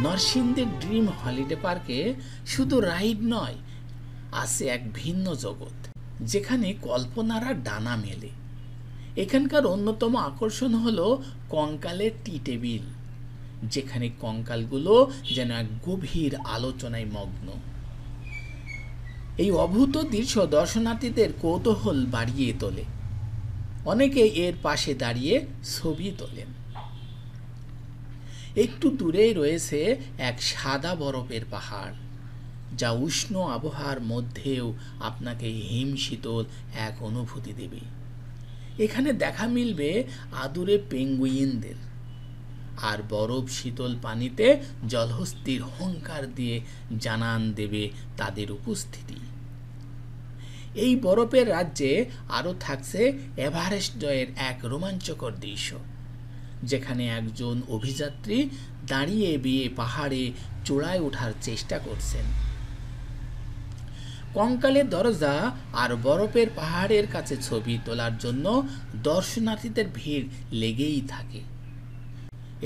নরসিংদীর dream holiday পার্কে শুধু রাইড নয়, আছে এক ভিন্ন জগৎ যেখানে কল্পনারা ডানা মেলে। এখানকার অন্যতম আকর্ষণ হলো কঙ্কালের টি টেবিল, যেখানে কঙ্কালগুলো যেন এক গভীর আলোচনায় মগ্ন। এই অভূত দৃশ্য দর্শনার্থীদের কৌতূহল বাড়িয়ে তোলে। অনেকে এর পাশে দাঁড়িয়ে ছবি তোলেন। একটু দূরেই রয়েছে এক সাদা বরফের পাহাড়, যা উষ্ণ আবহাওয়ার মধ্যেও আপনাকে হিমশীতল এক অনুভূতি দেবে। এখানে দেখা মিলবে আদুরে পেঙ্গুইনদের, আর বরফ শীতল পানিতে জলহস্তির হুঙ্কার দিয়ে জানান দেবে তাদের উপস্থিতি। এই বরফের রাজ্যে আরও থাকছে এভারেস্ট জয়ের এক রোমাঞ্চকর দৃশ্য, যেখানে একজন অভিযাত্রী দাঁড়িয়ে বিয়ে পাহাড়ে চূড়ায় ওঠার চেষ্টা করছেন। কঙ্কালের দরজা আর বরফের পাহাড়ের কাছে ছবি তোলার জন্য দর্শনার্থীদের ভিড় লেগেই থাকে।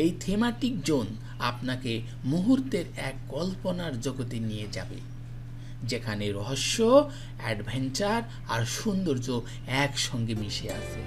এই থিমেটিক জোন আপনাকে মুহূর্তের এক কল্পনার জগতে নিয়ে যাবে, যেখানে রহস্য, অ্যাডভেঞ্চার আর সৌন্দর্য একসঙ্গে মিশে আছে।